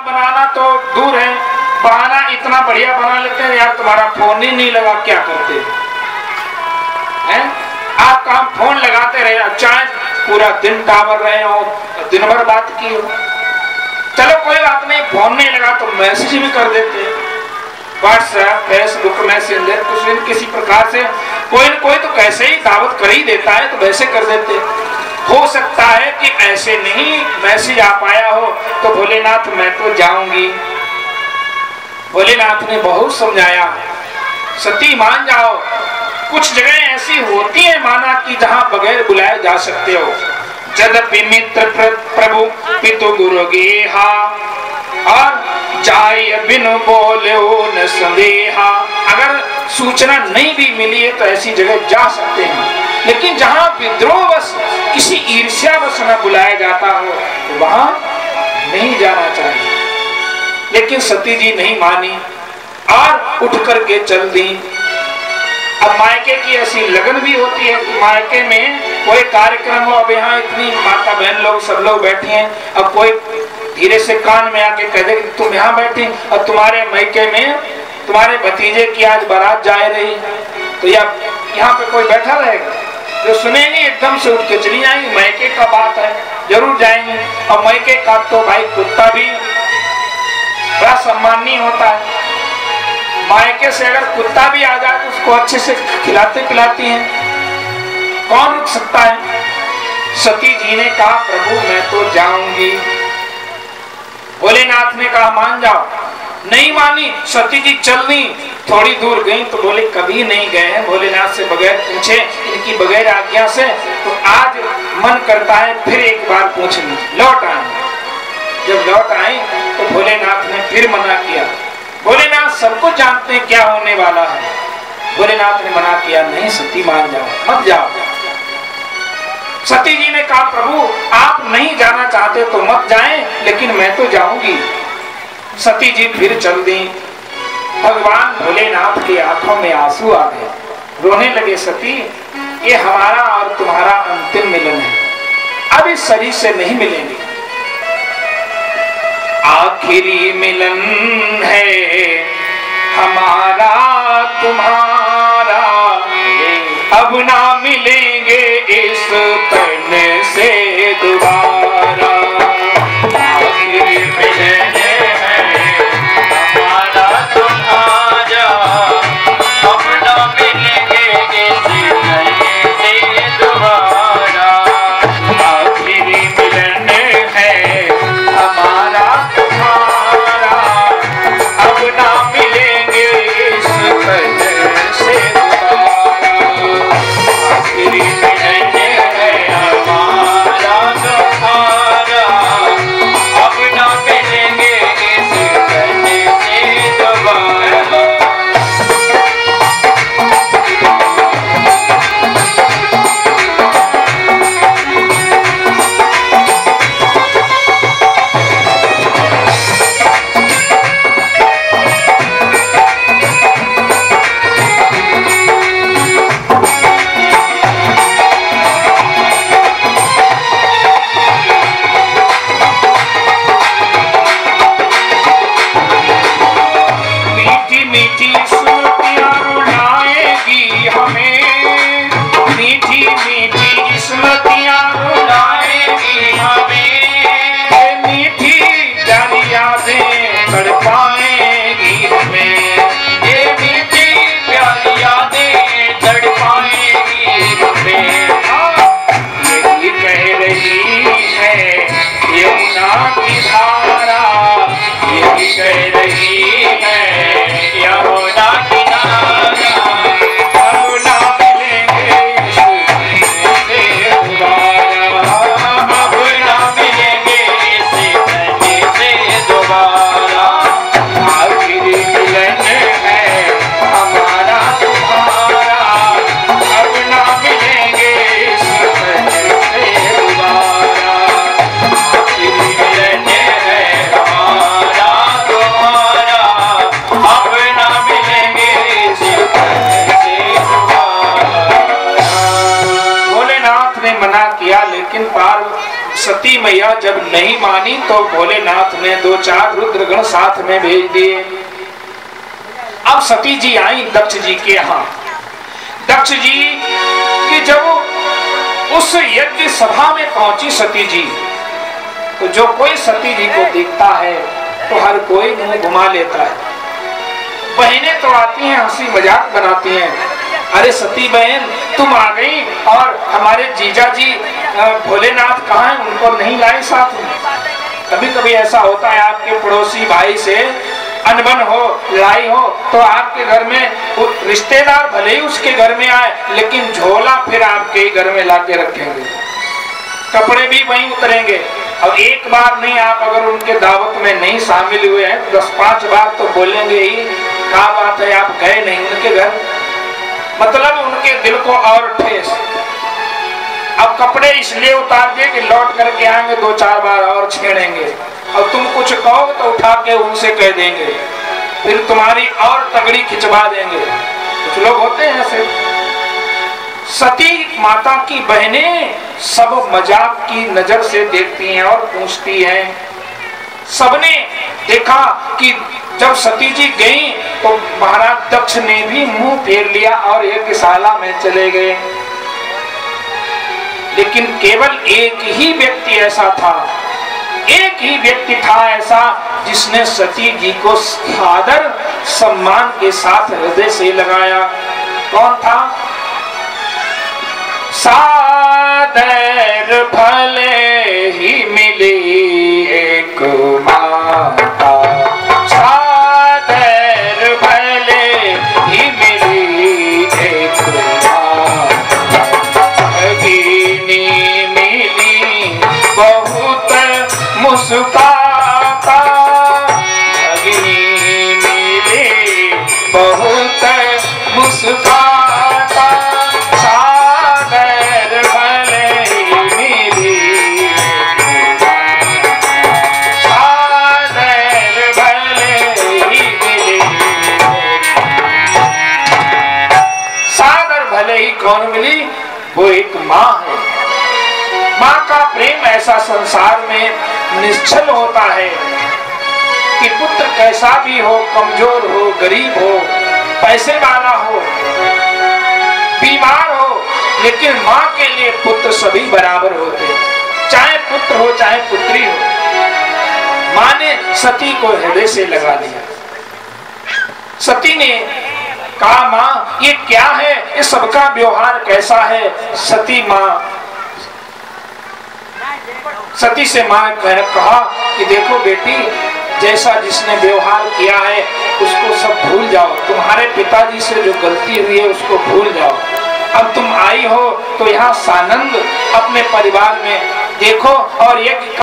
बनाना तो दूर है, बहाना इतना बढ़िया बना लेते हैं यार तुम्हारा फोन ही नहीं लगा, क्या करते हैं? आप काम फोन लगाते रहे, चाहे पूरा दिन टावर रहे हो, दिन भर बात की हो, चलो कोई बात नहीं, फोन नहीं लगा तो मैसेज भी कर देते, व्हाट्सएप फेसबुक मैसेंजर किसी प्रकार से कोई न कोई तो कैसे ही दावत कर ही देता है, तो वैसे कर देते। हो सकता है कि ऐसे नहीं मैसेज आ पाया हो तो भोलेनाथ मैं तो जाऊंगी। भोलेनाथ ने बहुत समझाया, सती मान जाओ, कुछ जगह ऐसी होती है माना कि जहां बगैर बुलाए जा सकते हो। जदपि मित्र प्रभु पितु गुरु गेहा, और जाय बिनु बोले न संदेहा। अगर सूचना नहीं भी मिली है तो ऐसी जगह जा सकते हैं, लेकिन जहां विद्रोहवश किसी ईर्ष्यावश न बुलाया जाता हो तो वहां नहीं जाना चाहिए। लेकिन सती जी नहीं मानी और उठ करके चल दी। अब मायके की ऐसी लगन भी होती है कि मायके में कोई कार्यक्रम हो, अब यहाँ इतनी माता बहन लोग सब लोग बैठी हैं, अब कोई धीरे से कान में आके कह दे कि तुम यहाँ बैठी और तुम्हारे मायके में तुम्हारे भतीजे की आज बारात जा रही, तो यहाँ पे कोई बैठा रहेगा? जो सुनेंगे एकदम से उठ के चली जाएंगे, मायके का बात है जरूर जाएंगे। और मायके का तो भाई कुत्ता भी बड़ा सम्माननीय होता है, मायके से अगर कुत्ता भी आ जाए तो उसको अच्छे से खिलाते पिलाती हैं, कौन रुक सकता है? सती जी ने कहा प्रभु मैं तो जाऊंगी। भोलेनाथ ने कहा मान जाओ, नहीं मानी। सती जी चलनी, थोड़ी दूर गई तो बोले कभी नहीं गए हैं भोलेनाथ से बगैर पूछे, इनकी बगैर आज्ञा से, तो आज मन करता है फिर एक बार पूछ लीजिए। लौट आए, जब लौट आए तो भोलेनाथ ने फिर मना किया। भोलेनाथ सबको जानते हैं क्या होने वाला है। भोलेनाथ ने मना किया, नहीं सती मान जाओ, मत जाओ। सती जी ने कहा प्रभु आप नहीं जाना चाहते तो मत जाएं, लेकिन मैं तो जाऊंगी। सती जी फिर चल दी। भगवान भोलेनाथ की आंखों में आंसू आ गए, रोने लगे, सती ये हमारा और तुम्हारा अंतिम मिलन है, अब इस शरीर से नहीं मिलेंगे, आखिरी मिलन है हमारा तुम्हारा, अब ना मिलेंगे इस तन से दोबारा। आखिरी मिलन है हमारा तुम्हारा, अब ना मिलेंगे इस तन से दोबारा। आखिरी मिलन है हमारा तुम्हारा, अब ना मिलेंगे इस तन से दोबारा। आखिरी मिलन है हमारा तुम्हारा, सती मैया जब नहीं मानी तो भोलेनाथ ने 2-4 रुद्रगण साथ में भेज दिए। अब सती जी आई दक्ष जी के यहाँ। दक्ष जी की जब उस यज्ञ सभा में पहुंची सती जी, तो जो कोई सती जी को देखता है तो हर कोई मुंह घुमा लेता है। बहनें तो आती हैं, हंसी मजाक बनाती हैं, अरे सती बहन तुम आ गई और हमारे जीजा जी भोलेनाथ कहाँ हैं, उनको नहीं लाए साथ में। कभी कभी ऐसा होता है आपके पड़ोसी भाई से अनबन हो, लड़ाई हो, तो आपके घर में रिश्तेदार भले ही उसके घर में आए लेकिन झोला फिर आपके घर में लाके रखेंगे, कपड़े भी वहीं उतरेंगे। अब एक बार नहीं, आप अगर उनके दावत में नहीं शामिल हुए हैं 10-5 बार तो बोलेंगे ही, क्या बात है आप गए नहीं उनके घर, मतलब उनके दिल को और ठेस। अब कपड़े इसलिए उतार दिए कि लौट करके आएंगे 2-4 बार और छेड़ेंगे, और तुम कुछ कहो तो उठा के उनसे कह देंगे, फिर तुम्हारी और तगड़ी खिंचवा देंगे। कुछ लोग होते हैं ऐसे। सती माता की बहनें सब मजाक की नजर से देखती हैं और पूछती हैं। सबने देखा कि जब सती जी गईं तो महाराज दक्ष ने भी मुंह फेर लिया और यज्ञशाला में चले गए। लेकिन केवल एक ही व्यक्ति ऐसा था, एक ही व्यक्ति था ऐसा जिसने सती जी को सादर सम्मान के साथ हृदय से लगाया। कौन था? सादर भले ही मिली एक माता, सादर भले ही मिली एक माता, भगिनी मिली बहुत मुस्काता, भगिनी मिली बहुत मुस्काता, सादर भले ही मिली, सादर भले ही मिली। सादर भले ही कौन मिली? वो एक माँ है। माँ का प्रेम ऐसा संसार में निश्चल होता है कि पुत्र कैसा भी हो, कमजोर हो, गरीब हो, पैसे वाला हो, बीमार हो, लेकिन माँ के लिए पुत्र सभी बराबर होते हैं, चाहे पुत्र हो चाहे पुत्री हो। माँ ने सती को हृदय से लगा लिया। सती ने कहा माँ ये क्या है, ये सबका व्यवहार कैसा है? सती से माँ ने कहा कि देखो बेटी, जैसा जिसने व्यवहार किया है उसको सब भूल जाओ, तुम्हारे पिताजी से जो गलती हुई है उसको भूल जाओ। अब तुम आई हो तो यहाँ सानंद अपने परिवार में देखो और एक